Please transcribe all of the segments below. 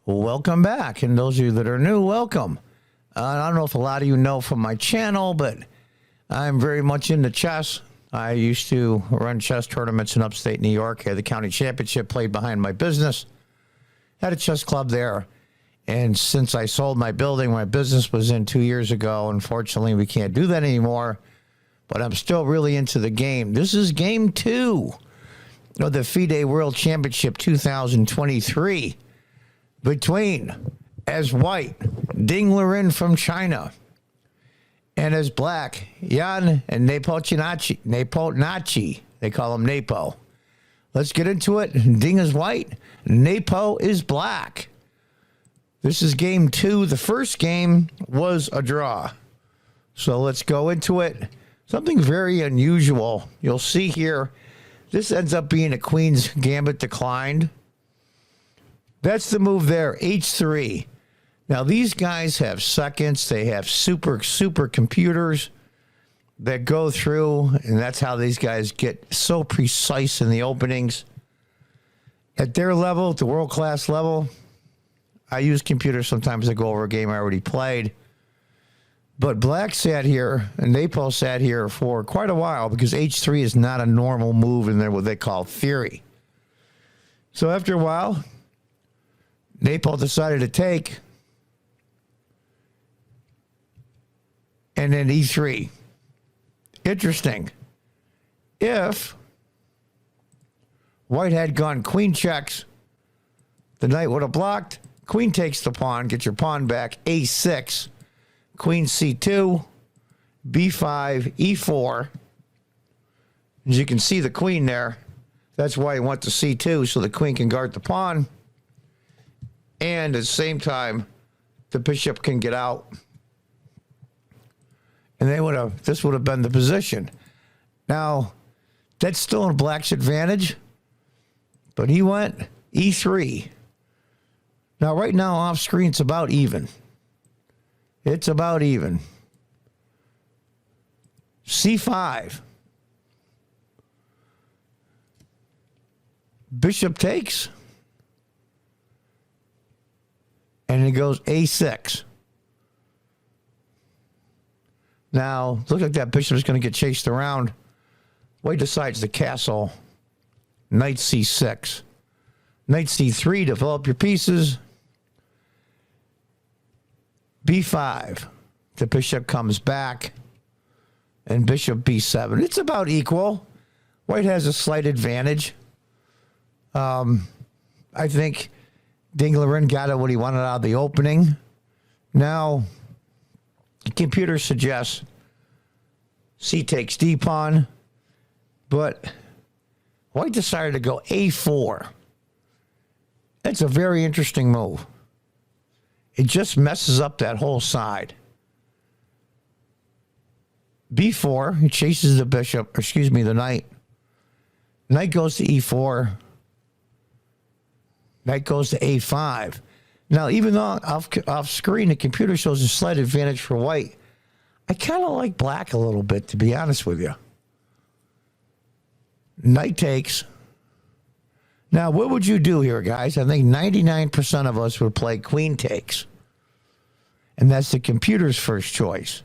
welcome back. And those of you that are new, welcome. I don't know if a lot of you know from my channel, but I'm very much into chess. I used to run chess tournaments in upstate New York. Had the county championship played behind my business. Had a chess club there. And since I sold my building, my business was in 2 years ago. Unfortunately, we can't do that anymore. But I'm still really into the game. This is game 2 of the FIDE World Championship 2023 between, as white, Ding Liren from China, and as black, Jan and Nepomniachtchi. They call him Nepo. Let's get into it. Ding is white. Nepo is black. This is game 2. The first game was a draw. So let's go into it. Something very unusual. You'll see here, this ends up being a queen's gambit declined. That's the move there, h3. Now, these guys have seconds. They have super computers that go through, and that's how these guys get so precise in the openings. At their level, at the world-class level, I use computers sometimes to go over a game I already played. But black sat here, and Nepo sat here for quite a while because h3 is not a normal move in what they call theory. So after a while, Nepo decided to take, and then e3. Interesting. If white had gone queen checks, the knight would have blocked. Queen takes the pawn, get your pawn back, a6, queen c2, b5, e4. As you can see the queen there, that's why he went to c2, so the queen can guard the pawn. And at the same time, the bishop can get out. And this would have been the position. Now, that's still in black's advantage, but he went e3. Now, right now, off screen, it's about even. It's about even. c5. Bishop takes. And it goes a6. Now, looks like that bishop is going to get chased around. White decides to castle. Knight c6. Knight c3, develop your pieces. b5. The bishop comes back. And bishop b7. It's about equal. White has a slight advantage. I think Ding Liren got what he wanted out of the opening. Now, the computer suggests c takes d pawn, but white decided to go a4. That's a very interesting move. It just messes up that whole side. b4, he chases the bishop, the knight. Knight goes to e4. Knight goes to a5. Now, even though off screen, the computer shows a slight advantage for white, I kind of like black a little bit, to be honest with you. Knight takes. Now, what would you do here, guys? I think 99% of us would play queen takes. And that's the computer's first choice.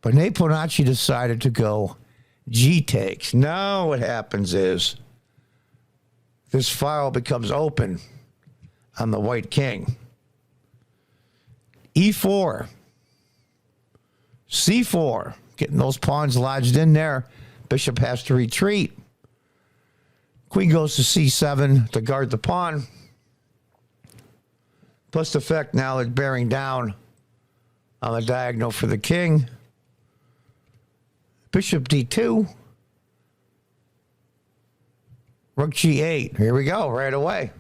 But Nepomniachtchi decided to go g takes. Now what happens is this file becomes open on the white king. e4. c4. Getting those pawns lodged in there. Bishop has to retreat. Queen goes to c7 to guard the pawn. Plus the effect now is bearing down on the diagonal for the king. Bishop d2. Rook g8. Here we go, right away.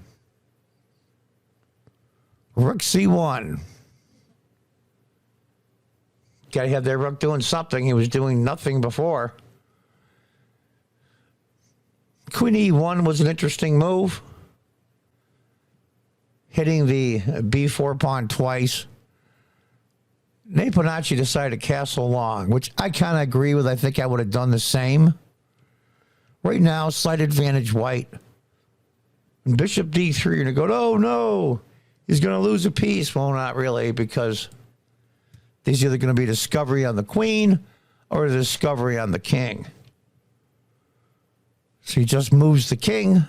Rook c1. Got to have that rook doing something. He was doing nothing before. Queen e1 was an interesting move. Hitting the b4 pawn twice. Nepomniachtchi decided to castle long, which I kind of agree with. I think I would have done the same. Right now, slight advantage white. And bishop d3, you're going to go, oh no, He's going to lose a piece. Well, not really, because there's either going to be discovery on the queen or a discovery on the king. So he just moves the king.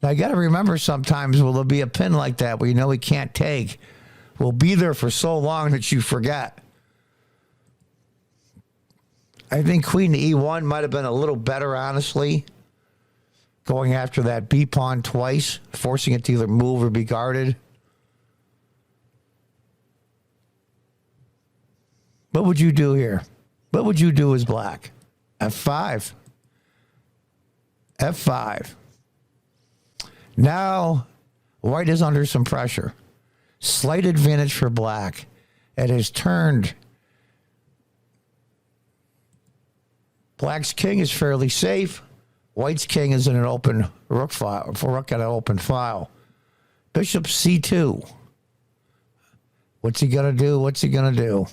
Now, you got to remember sometimes there'll be a pin like that where you know he can't take. Will be there for so long that you forget. I think queen to e1 might have been a little better, honestly. Going after that b pawn twice, forcing it to either move or be guarded. What would you do here? What would you do as black? f5. f5. Now, white is under some pressure. Slight advantage for black. It has turned. Black's king is fairly safe. White's king is in an open rook file. Rook at an open file. Bishop c2. What's he going to do? What's he going to do?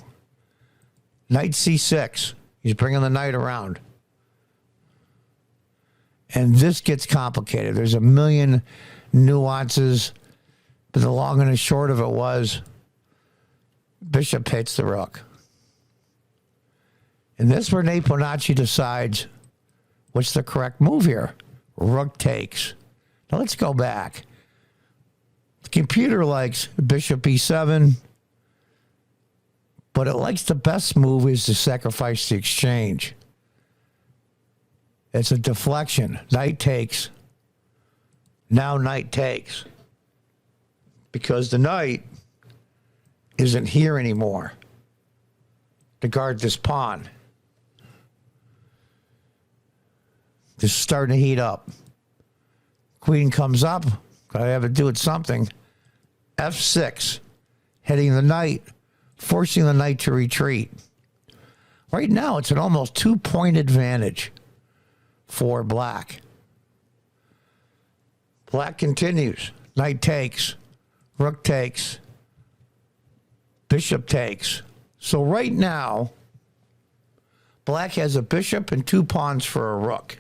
Knight c6. He's bringing the knight around. And this gets complicated. There's a million nuances. But the long and the short of it was bishop hits the rook. And this is where Nate Bonacci decides what's the correct move here. Rook takes. Now let's go back. The computer likes bishop e7, but it likes the best move is to sacrifice the exchange. It's a deflection. Knight takes. Now knight takes. Because the knight isn't here anymore to guard this pawn. This is starting to heat up. Queen comes up. Gotta have to do it something. f6. Hitting the knight. Forcing the knight to retreat. Right now, it's an almost 2-point advantage for black. Black continues. Knight takes. Rook takes. Bishop takes. So right now, black has a bishop and 2 pawns for a rook.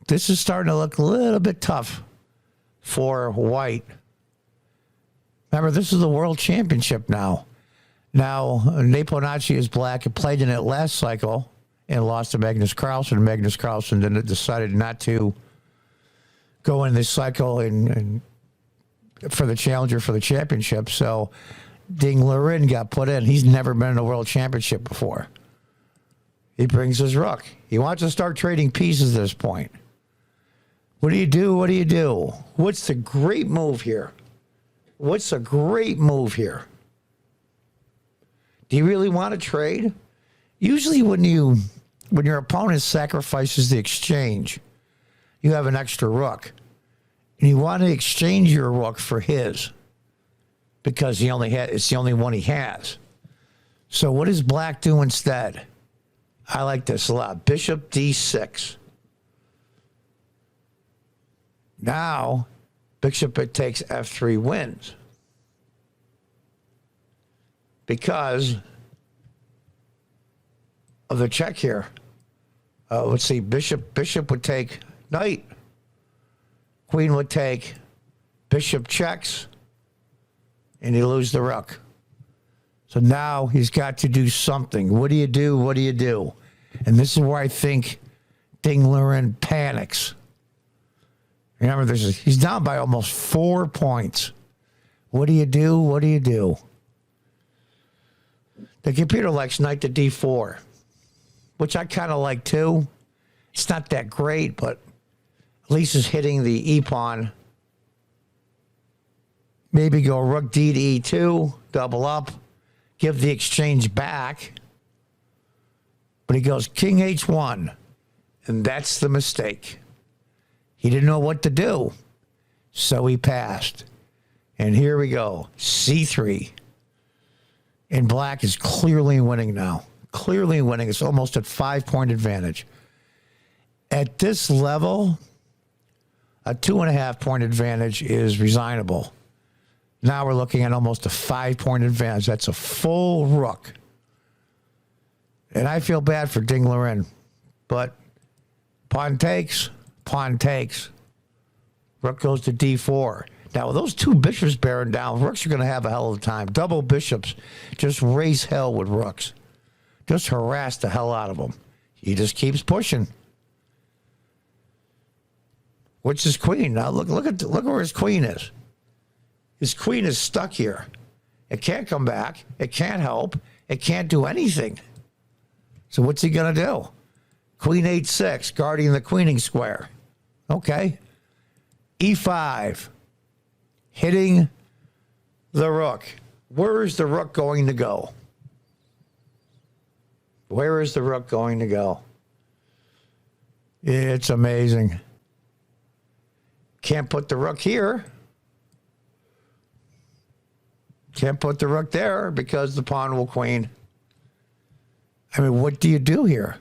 This is starting to look a little bit tough for white. Remember, this is the World Championship now. Now, Nate Bonacci is black. He played in it last cycle and lost to Magnus Carlsen. Magnus Carlsen then decided not to go in this cycle and for the challenger for the championship. So Ding Liren got put in. He's never been in a World Championship before. He brings his rook. He wants to start trading pieces at this point. What do you do? What do you do? What's the great move here? What's a great move here? Do you really want to trade? Usually when your opponent sacrifices the exchange, you have an extra rook. And you want to exchange your rook for his because it's the only one he has. So what does black do instead? I like this a lot. Bishop d6. Now, bishop it takes f3 wins. Because of the check here. Let's see, bishop would take knight. Queen would take, bishop checks, and you lose the rook. So now he's got to do something. What do you do? What do you do? And this is where I think Ding Liren panics. Remember, he's down by almost 4 points. What do you do? What do you do? The computer likes knight to d4, which I kind of like too. It's not that great, but at least it's hitting the e-pawn. Maybe go rook d to e2, double up, give the exchange back. But he goes king h1, and that's the mistake. He didn't know what to do, so he passed. And here we go, c3. And black is clearly winning now. Clearly winning. It's almost at 5-point advantage. At this level, a 2.5-point advantage is resignable. Now we're looking at almost a 5-point advantage. That's a full rook. And I feel bad for Ding Liren. But pawn takes, pawn takes. Rook goes to d4. Now, with those two bishops bearing down, rooks are going to have a hell of a time. Double bishops just raise hell with rooks. Just harass the hell out of them. He just keeps pushing. Which is queen. Now, look where his queen is. His queen is stuck here. It can't come back. It can't help. It can't do anything. So what's he going to do? Queen h6, guarding the queening square. Okay. e5, hitting the rook. Where is the rook going to go? Where is the rook going to go? It's amazing. Can't put the rook here. Can't put the rook there because the pawn will queen. I mean, what do you do here?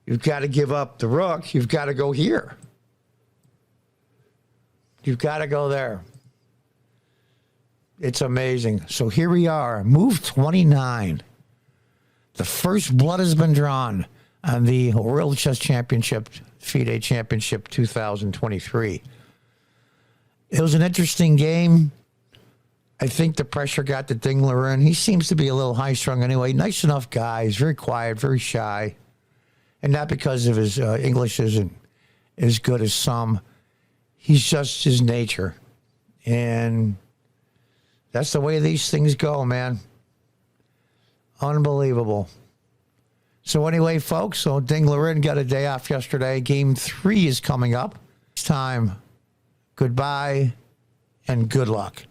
You've got to give up the rook. You've got to go here. You've got to go there. It's amazing. So here we are, move 29. The first blood has been drawn on the World Chess Championship, FIDE Championship 2023. It was an interesting game. I think the pressure got the Dingler in. He seems to be a little high-strung anyway. Nice enough guy. He's very quiet, very shy. And not because of his English isn't as good as some. He's just his nature. And that's the way these things go, man. Unbelievable. So anyway, folks, so Dingler got a day off yesterday. Game 3 is coming up. It's time. Goodbye and good luck.